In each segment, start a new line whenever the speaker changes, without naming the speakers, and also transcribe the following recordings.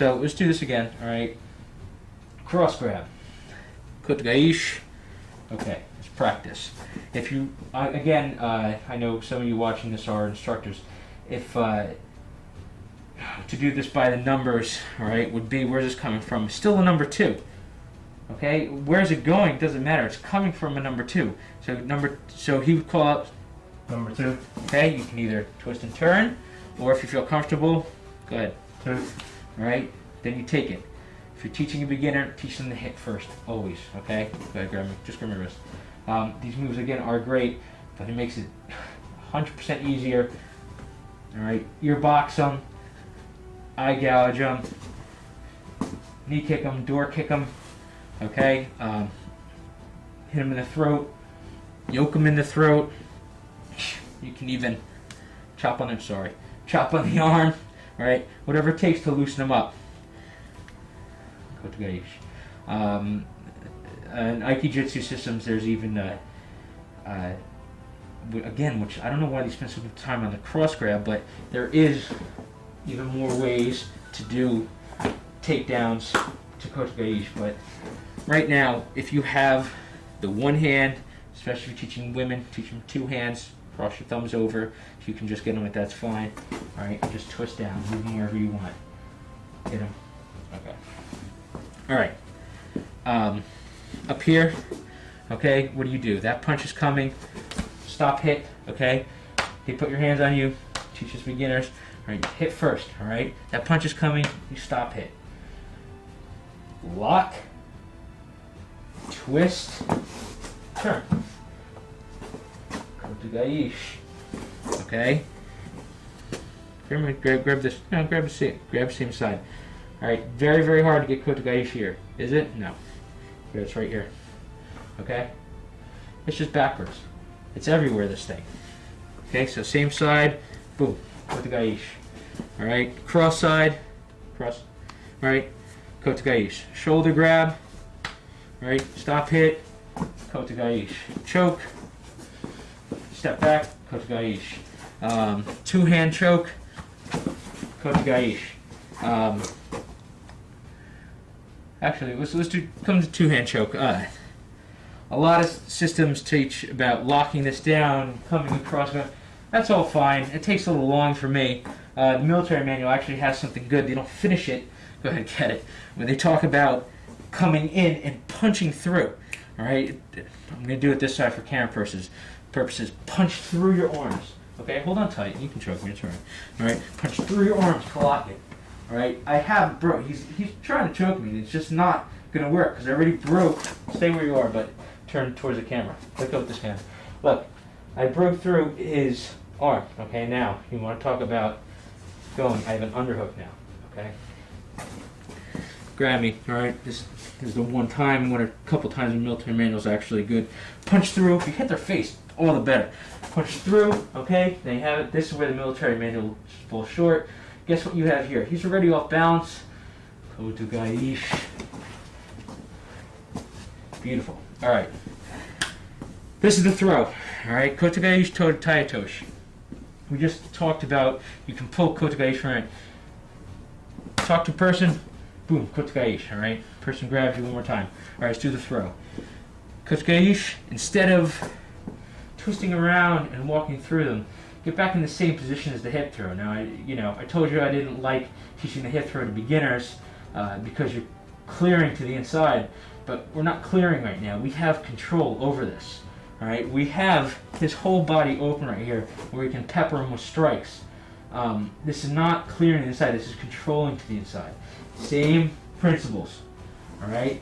So let's do this again. All right. Cross grab. Kutgaish. Okay, let's practice. If you again, I know some of you watching this are instructors. If to do this by the numbers, all right, would be where's this coming from? Still a number 2. Okay, where's it going? Doesn't matter. It's coming from a number 2. So he would call out number 2. Okay, you can either twist and turn, or if you feel comfortable, go ahead. 2. All right, then you take it. If you're teaching a beginner, teach them the hit first, always. Okay, go ahead, grab me. Just grab my wrist. These moves again are great, but it makes it 100% easier. All right, ear box them, eye gouge them, knee kick them, door kick them. Okay, hit them in the throat, yoke them in the throat. You can even chop on the arm. All right, whatever it takes to loosen them up. And Aikijitsu systems, there's even again, which I don't know why they spend so much time on the cross grab, but there is even more ways to do takedowns to Kotogaish. But right now, if you have the one hand, especially if you're teaching women, teach them 2 hands, cross your thumbs over. If you can just get them with that's fine. All right, just twist down, move them wherever you want. Get them. Okay. All right. Up here, okay, what do? That punch is coming. Stop, hit, okay? They put your hands on you. Teach us beginners. All right, hit first, all right? That punch is coming. You stop, hit. Lock. Twist. Turn. Kotogaish. Okay? Grab this. No, grab the same side. All right, very, very hard to get Kotogaish here. Is it? No. Here, it's right here. Okay? It's just backwards. It's everywhere, this thing. Okay, so same side. Boom. Kotogaish. All right, cross side. Cross. All right, Kotogaish. Shoulder grab. All right, stop, hit. Kotogaish. Choke. Step back. Kotogaish. 2-hand choke. Kotogaish. Actually, let's come to 2-hand choke. A lot of systems teach about locking this down, coming across. That's all fine. It takes a little long for me. The military manual actually has something good. They don't finish it. Go ahead and get it. When they talk about coming in and punching through. All right? I'm going to do it this side for camera purposes. Punch through your arms. Okay? Hold on tight. You can choke me. It's all right. All right? Punch through your arms. Lock it. All right, I have broke. He's trying to choke me. It's just not gonna work because I already broke. Stay where you are, but turn towards the camera. Look up this hand. Look, I broke through his arm. Okay, now you want to talk about going? I have an underhook now. Okay, grab me. All right, this is the one time. When a couple times in the military manual is actually good. Punch through. If you hit their face, all the better. Punch through. Okay, there you have it. This is where the military manual falls short. Guess what you have here? He's already off balance. Kotogaish. Beautiful. All right. This is the throw. All right. Kotogaish to Tayatoshi. We just talked about you can pull Kotogaish from it. Talk to a person. Boom. Kotogaish. All right. Person grabs you one more time. All right. Let's do the throw. Kotogaish. Instead of twisting around and walking through them, get back in the same position as the hip throw. Now, I told you I didn't like teaching the hip throw to beginners because you're clearing to the inside, but we're not clearing right now. We have control over this. All right, we have his whole body open right here, where we can pepper him with strikes. This is not clearing the inside. This is controlling to the inside. Same principles. All right,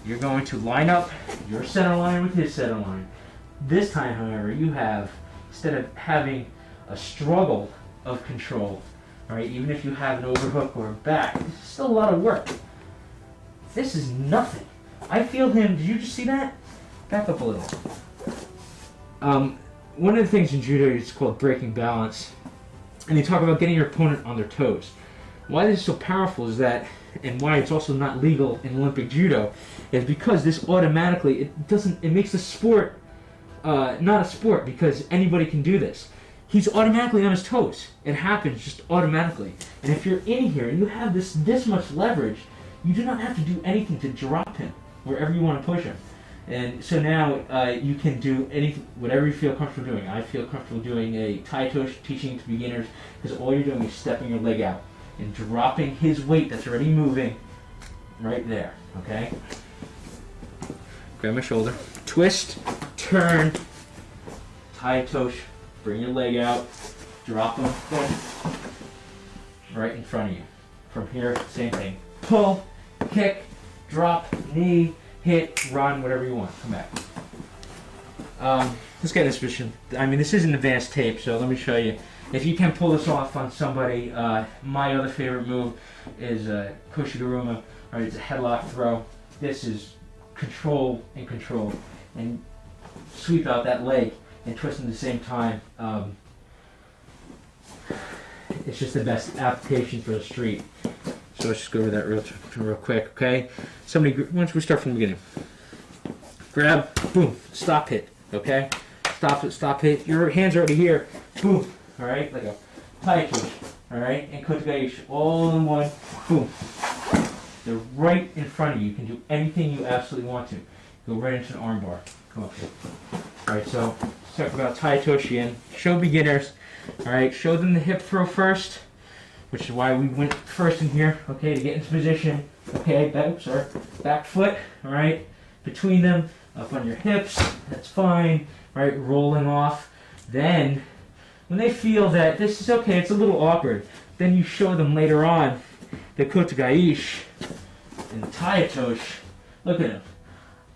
you're going to line up your center line with his center line. This time, however, you have, instead of having a struggle of control, all right, even if you have an overhook or a back, this is still a lot of work. This is nothing. I feel him. Did you just see that? Back up a little. One of the things in judo is called breaking balance, and they talk about getting your opponent on their toes. Why this is so powerful is that, and why it's also not legal in Olympic judo, is because this automatically it makes the sport not a sport because anybody can do this. he's automatically on his toes. It happens just automatically. And if you're in here and you have this much leverage, you do not have to do anything to drop him wherever you want to push him. And so now you can do whatever you feel comfortable doing. I feel comfortable doing a tie tush, teaching it to beginners, because all you're doing is stepping your leg out and dropping his weight that's already moving right there, okay? Grab my shoulder, twist, turn, tie tush, bring your leg out, drop him, right in front of you. From here, same thing. Pull, kick, drop, knee, hit, run, whatever you want. Come back. Let's get in this position. I mean, this is an advanced tape, so let me show you. If you can pull this off on somebody, my other favorite move is Koshiguruma. Right, it's a headlock throw. This is control, and sweep out that leg and twist at the same time. It's just the best application for the street. So let's just go over that real quick, okay? Once we start from the beginning. Grab, boom, stop hit, okay? Stop hit. Your hands are already here. Boom, all right? Like a tie twitch, all right? And kotogaishi, all in one, boom. They're right in front of you. You can do anything you absolutely want to. Go right into an arm bar. Come up here. All right, so let's talk about tai toshin. Show beginners, all right? Show them the hip throw first, which is why we went first in here, okay, to get into position. Okay, back foot, all right, between them, up on your hips, that's fine, right, rolling off. Then, when they feel that this is okay, it's a little awkward, then you show them later on the kotogaishi and the taitoshi. Look at him.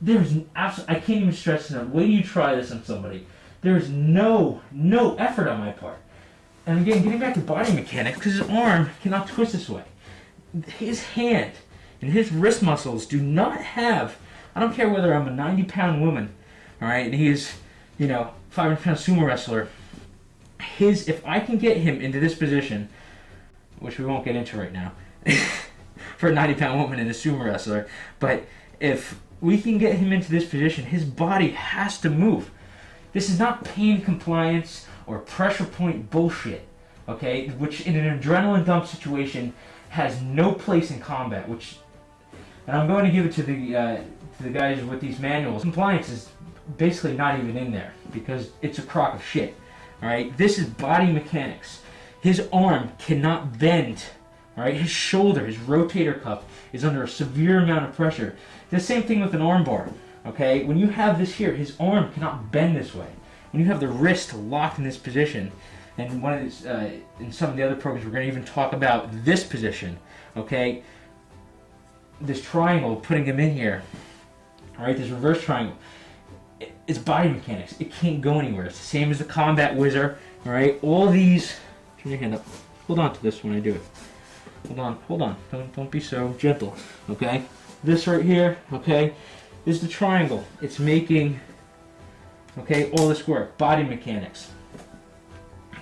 There's I can't even stress this enough. Wait till you try this on somebody. There's no effort on my part. And again, getting back to body mechanics, because his arm cannot twist this way. His hand and his wrist muscles do not have, I don't care whether I'm a 90-pound woman, all right, and he's, 500-pound sumo wrestler. If I can get him into this position, which we won't get into right now, for a 90-pound woman and a sumo wrestler, but if we can get him into this position, his body has to move. This is not pain compliance or pressure point bullshit, okay? Which in an adrenaline dump situation has no place in combat. And I'm going to give it to the guys with these manuals. Compliance is basically not even in there because it's a crock of shit. All right, this is body mechanics. His arm cannot bend. All right, his shoulder, his rotator cuff is under a severe amount of pressure. The same thing with an arm bar. Okay, when you have this here, his arm cannot bend this way. When you have the wrist locked in this position, and in some of the other programs, we're going to even talk about this position. Okay, this triangle, putting him in here. All right, this reverse triangle. It's body mechanics. It can't go anywhere. It's the same as the combat whizzer. All right, all these. Turn your hand up. Hold on to this when I do it. Hold on. Don't be so gentle. Okay, this right here. Okay. This is the triangle. It's making, okay, all this work. Body mechanics.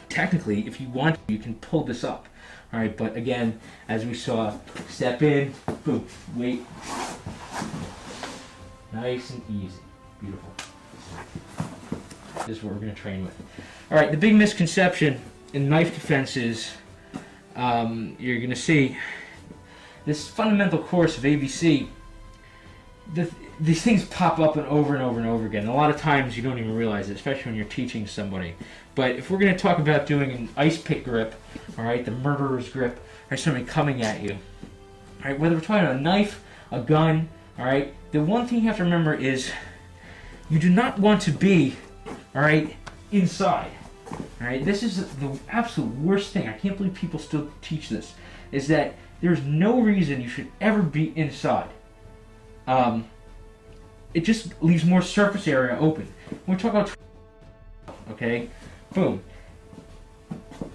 Technically, if you want to, you can pull this up. All right, but again, as we saw, step in, boom, weight. Nice and easy. Beautiful. This is what we're going to train with. All right, the big misconception in knife defense is you're going to see this fundamental course of ABC. These things pop up and over again. A lot of times you don't even realize it, especially when you're teaching somebody. But if we're going to talk about doing an ice pick grip, all right, the murderer's grip, or somebody coming at you, all right, whether we're talking about a knife, a gun, all right, the one thing you have to remember is you do not want to be, all right, inside. All right, this is the absolute worst thing. I can't believe people still teach this, is that there's no reason you should ever be inside. It just leaves more surface area open. When we talk about, okay, boom.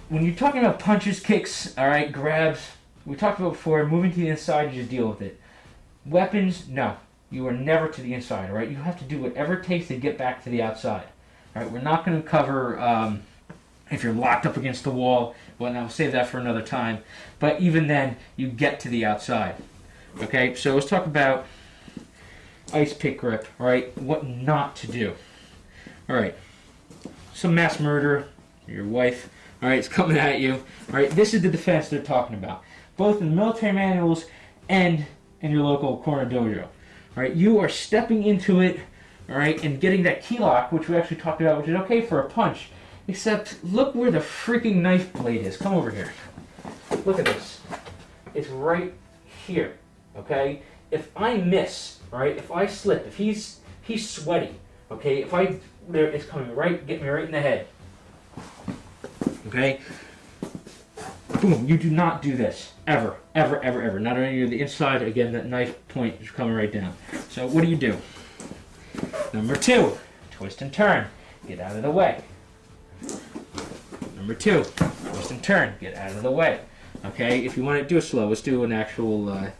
When you're talking about punches, kicks, all right, grabs, we talked about before, moving to the inside, you just deal with it. Weapons, no. You are never to the inside, all right? You have to do whatever it takes to get back to the outside. All right, we're not going to cover if you're locked up against the wall. Well, I'll save that for another time. But even then, you get to the outside. Okay, so let's talk about ice pick grip, all right? What not to do. All right, some mass murder your wife, all right, is coming at you. All right, this is the defense they're talking about, both in the military manuals and in your local corner dojo. All right, you are stepping into it, all right, and getting that key lock, which we actually talked about, which is okay for a punch. Except, look where the freaking knife blade is. Come over here. Look at this. It's right here, okay? If I miss, all right, if I slip, if he's sweaty, okay, if it's coming right, get me right in the head, okay? Boom, you do not do this, ever, ever, ever, ever. Not only the inside, again, that knife point is coming right down. So what do? Number 2, twist and turn, get out of the way. Number 2, twist and turn, get out of the way. Okay, if you want to do it slow, let's do an actual,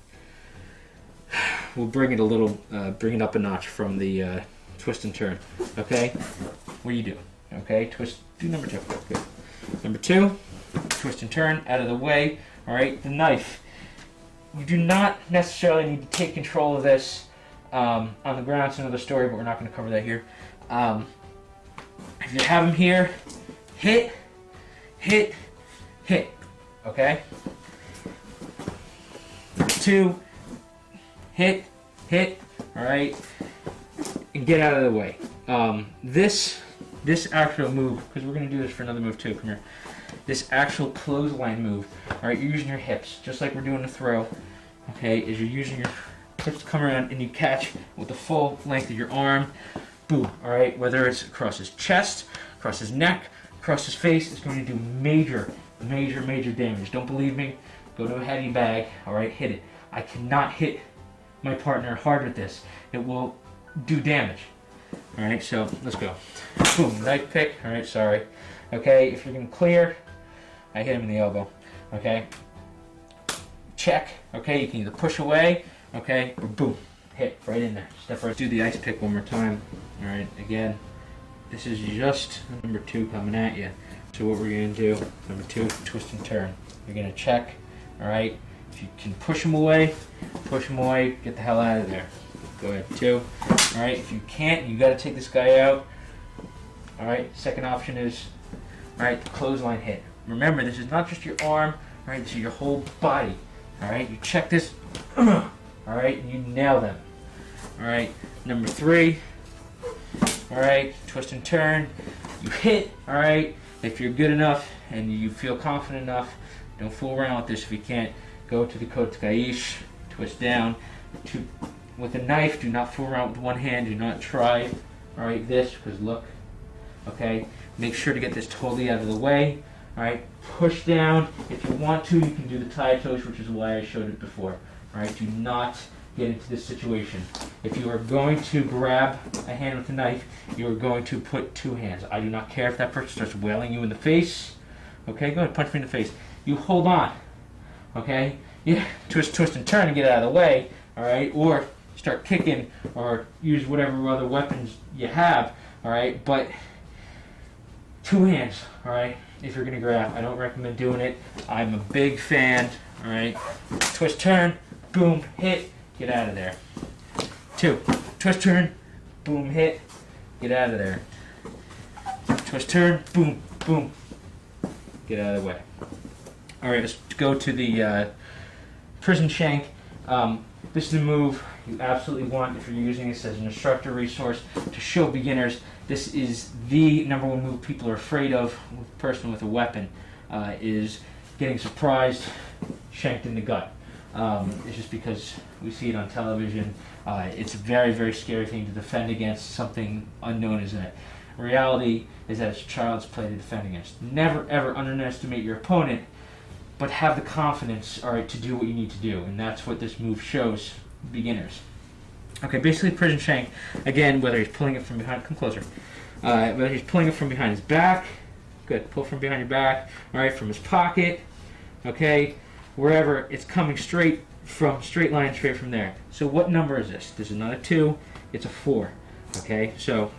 we'll bring it a little, bring it up a notch from the twist and turn. Okay, what do you do? Okay, twist, do number 2, good. Number 2, twist and turn, out of the way. All right, the knife. You do not necessarily need to take control of this on the ground. It's another story, but we're not going to cover that here. If you have him here, hit, hit, hit. Okay? 2, hit, hit, alright? And get out of the way. This actual move, because we're going to do this for another move too, come here. This actual clothesline move, alright, you're using your hips, just like we're doing the throw, okay, is you're using your hips to come around and you catch with the full length of your arm, boom, alright, whether it's across his chest, across his neck, across his face, it's going to do major damage. Don't believe me? Go to a heavy bag, alright, hit it. I cannot hit my partner hard with this. It will do damage. Alright, so let's go. Boom, knife pick, alright, sorry. Okay, if you're going to clear, I hit him in the elbow. Okay, check. Okay, you can either push away, okay, or boom, hit right in there. Step right. Do the ice pick one more time. Alright, again, this is just number 2 coming at you. So what we're going to do, number 2, twist and turn. You're going to check, alright? If you can push him away, get the hell out of there. Go ahead, 2. Alright, if you can't, you got to take this guy out. Alright, second option is, alright, the clothesline hit. Remember, this is not just your arm, alright, this is your whole body. Alright, you check this, alright, and you nail them. Alright, number 3, alright, twist and turn. You hit, alright. If you're good enough and you feel confident enough, don't fool around with this. If you can't, go to the kotekaishi, twist down. With a knife, do not fool around with one hand. Do not try, all right, this, because look, okay? Make sure to get this totally out of the way, all right? Push down. If you want to, you can do the taitoshi, which is why I showed it before, all right? Do not get into this situation. If you are going to grab a hand with a knife, you are going to put 2 hands. I do not care if that person starts wailing you in the face. Okay, go ahead, punch me in the face. You hold on. Okay? Yeah, twist and turn and get out of the way. Alright? Or start kicking or use whatever other weapons you have. Alright? But 2 hands. Alright? If you're going to grab. I don't recommend doing it. I'm a big fan. Alright? Twist, turn, boom, hit. Get out of there. 2, twist, turn, boom, hit, get out of there. Twist, turn, boom, boom, get out of the way. Alright, let's go to the prison shank. This is the move you absolutely want if you're using this as an instructor resource to show beginners. This is the number 1 move people are afraid of with a person with a weapon, is getting surprised, shanked in the gut. It's just because we see it on television. It's a very scary thing to defend against, something unknown as that. Reality is that it's child's play to defend against. Never ever underestimate your opponent, but have the confidence, alright, to do what you need to do. And that's what this move shows beginners. Okay, basically prison shank, again, whether he's pulling it from behind, come closer. Whether he's pulling it from behind his back, good, pull from behind your back, alright, from his pocket, okay, wherever, it's coming straight line straight from there. So what number is this? This is not a 2, it's a 4. Okay, so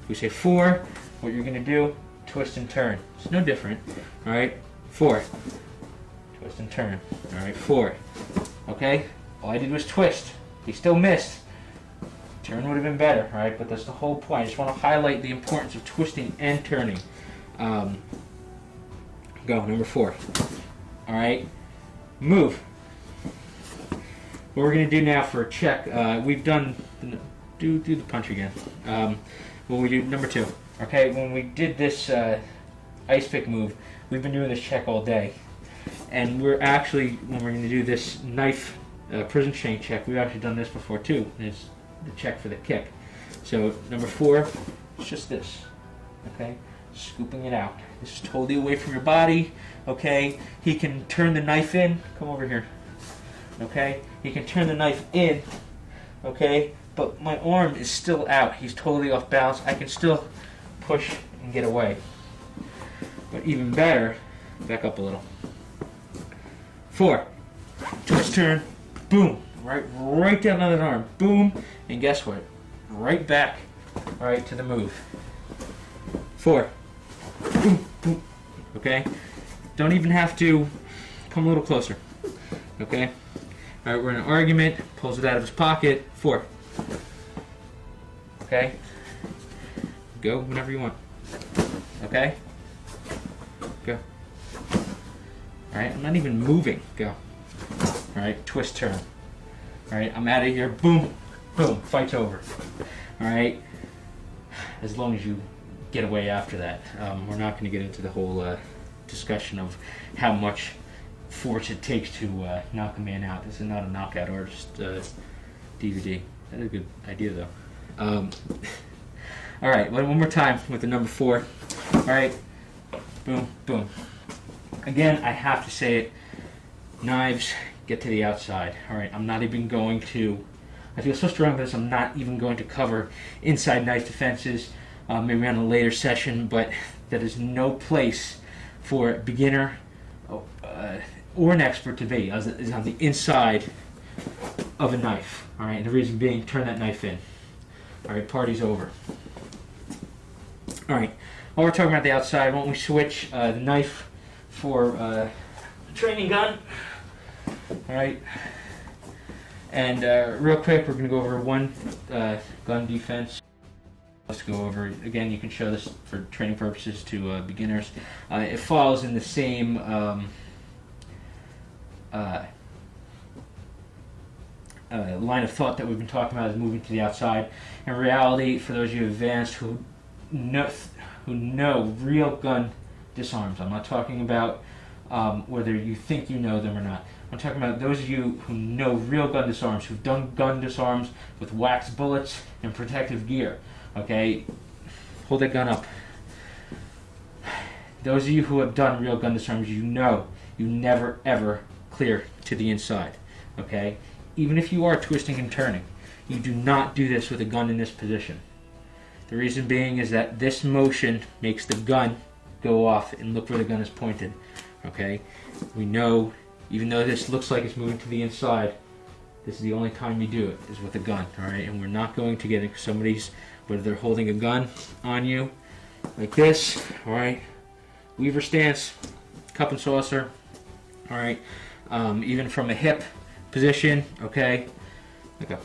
if we say 4, what you're going to do, twist and turn. It's no different. Alright, 4. Twist and turn. Alright, 4. Okay, all I did was twist. He still missed. Turn would have been better, alright, but that's the whole point. I just want to highlight the importance of twisting and turning. Go, number 4. All right, move. What we're going to do now for a check, we've done, do the punch again. When we do number 2, okay, when we did this ice pick move, we've been doing this check all day. And we're actually, when we're going to do this knife prison chain check, we've actually done this before too. It's the check for the kick. So number 4, it's just this, okay? Scooping it out. This is totally away from your body, okay? He can turn the knife in. Come over here, okay? He can turn the knife in, okay? But my arm is still out. He's totally off balance. I can still push and get away. But even better, back up a little. 4, twist turn, boom, right down on that arm, boom, and guess what? Right back, right to the move. 4, boom, boom, okay? Don't even have to come a little closer, okay? All right, we're in an argument, pulls it out of his pocket, 4, okay? Go whenever you want, okay? Go. Alright, I'm not even moving. Go. Alright, twist turn. Alright, I'm out of here. Boom. Boom. Fight's over. Alright. As long as you get away after that. We're not going to get into the whole discussion of how much force it takes to knock a man out. This is not a knockout artist DVD. That's a good idea, though. Alright, one more time with the number 4. Alright. Boom. Boom. Again, I have to say it, knives, get to the outside. Alright, I'm not even going to, I feel so strong about this, I'm not even going to cover inside knife defenses, maybe on a later session, but that is no place for a beginner or an expert to be, is on the inside of a knife. Alright, and the reason being, turn that knife in. Alright, party's over. Alright, while we're talking about the outside, why don't we switch the knife for a training gun. Alright, and real quick, we're going to go over one gun defense. Let's go over, again, you can show this for training purposes to beginners. It falls in the same line of thought that we've been talking about, is moving to the outside. In reality, for those of you advanced who know real gun disarms. I'm not talking about whether you think you know them or not. I'm talking about those of you who know real gun disarms, who've done gun disarms with wax bullets and protective gear. Okay? Hold that gun up. Those of you who have done real gun disarms, you know you never ever clear to the inside. Okay? Even if you are twisting and turning, you do not do this with a gun in this position. The reason being is that this motion makes the gun go off and look where the gun is pointed. Okay? We know, even though this looks like it's moving to the inside, this is the only time you do it, is with a gun. Alright? And we're not going to get into somebody's, whether they're holding a gun on you, like this, alright? Weaver stance, cup and saucer, alright? Even from a hip position, okay? Look up.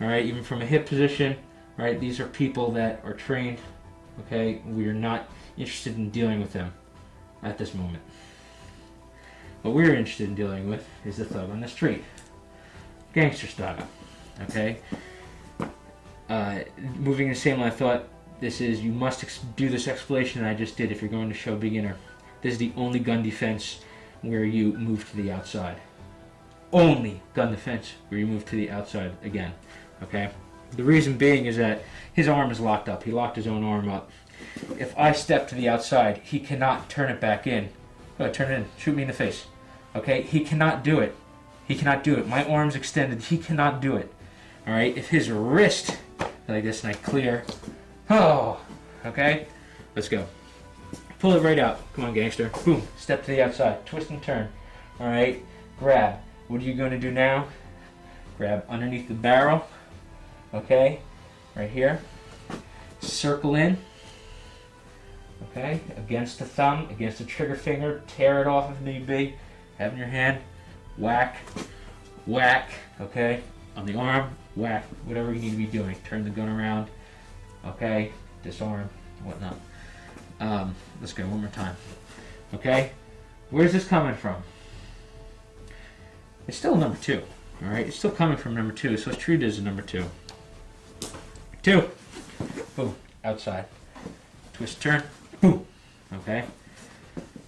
Alright, even from a hip position, right? These are people that are trained, okay? We are not interested in dealing with them at this moment. What we're interested in dealing with is the thug on the street. Gangster style, okay? Moving in the same line of thought, this is, you must do this explanation that I just did if you're going to show beginner. This is the only gun defense where you move to the outside. Only gun defense where you move to the outside again, okay? The reason being is that his arm is locked up. He locked his own arm up. If I step to the outside, he cannot turn it back in. Go ahead, turn it in. Shoot me in the face. Okay? He cannot do it. He cannot do it. My arm's extended. He cannot do it. Alright? If his wrist, like this, and I clear. Oh! Okay? Let's go. Pull it right out. Come on, gangster. Boom. Step to the outside. Twist and turn. Alright? Grab. What are you going to do now? Grab underneath the barrel. Okay? Right here. Circle in. Okay? Against the thumb, against the trigger finger. Tear it off if need be. Have in your hand. Whack. Whack. Okay? On the arm. Whack. Whatever you need to be doing. Turn the gun around. Okay? Disarm. Whatnot. Let's go one more time. Okay? Where's this coming from? It's still number 2. All right, it's still coming from number 2, so let's treat it as a number 2. 2. Boom. Outside. Twist, turn. Boom. Okay.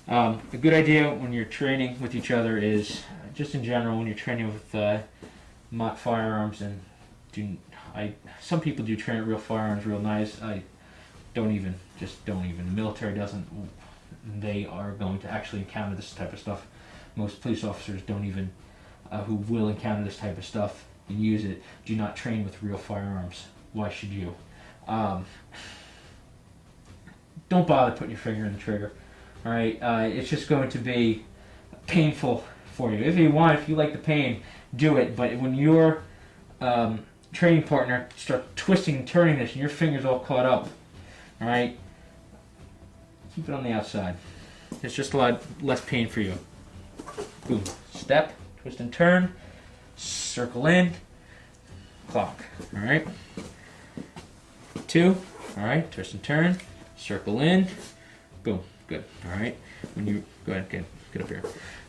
A good idea when you're training with each other is, just in general, when you're training with mock firearms, and some people do train real firearms real nice. I don't even. The military doesn't. They are going to actually encounter this type of stuff. Most police officers don't even, who will encounter this type of stuff and use it, do not train with real firearms. Why should you? Don't bother putting your finger in the trigger. All right, it's just going to be painful for you. If you like the pain, do it. But when your training partner starts twisting and turning this, and your finger's all caught up, all right, keep it on the outside. It's just a lot less pain for you. Boom. Step, twist and turn, circle in, clock. All right. 2. All right. Twist and turn, circle in, boom. Good. All right. When you go ahead, get up here.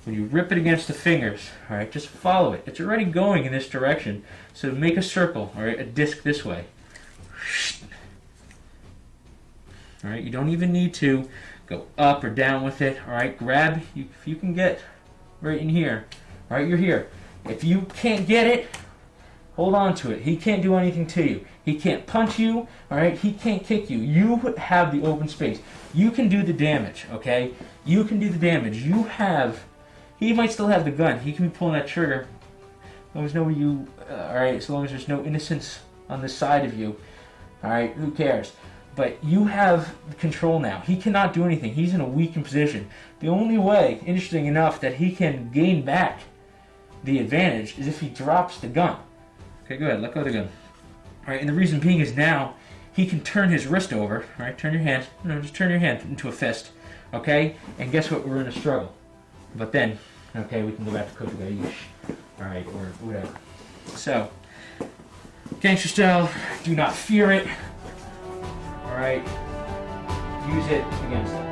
When you rip it against the fingers, all right, just follow it. It's already going in this direction, so make a circle, all right, a disc this way. All right. You don't even need to go up or down with it. All right. Grab. If you can get right in here. All right. You're here. If you can't get it, hold on to it. He can't do anything to you. He can't punch you, all right? He can't kick you. You have the open space. You can do the damage, okay? You can do the damage. He might still have the gun. He can be pulling that trigger. As long as all right, as long as there's no innocence on this side of you, all right, who cares? But you have control now. He cannot do anything. He's in a weakened position. The only way, interesting enough, that he can gain back the advantage is if he drops the gun. Okay, go ahead, let go of the gun. All right, and the reason being is now he can turn his wrist over. All right, turn your hand. Just turn your hand into a fist. Okay, and guess what? We're in a struggle. But then, okay, we can go back to Coach Gaish. All right, or whatever. So, gangster style. Do not fear it. All right, use it against it.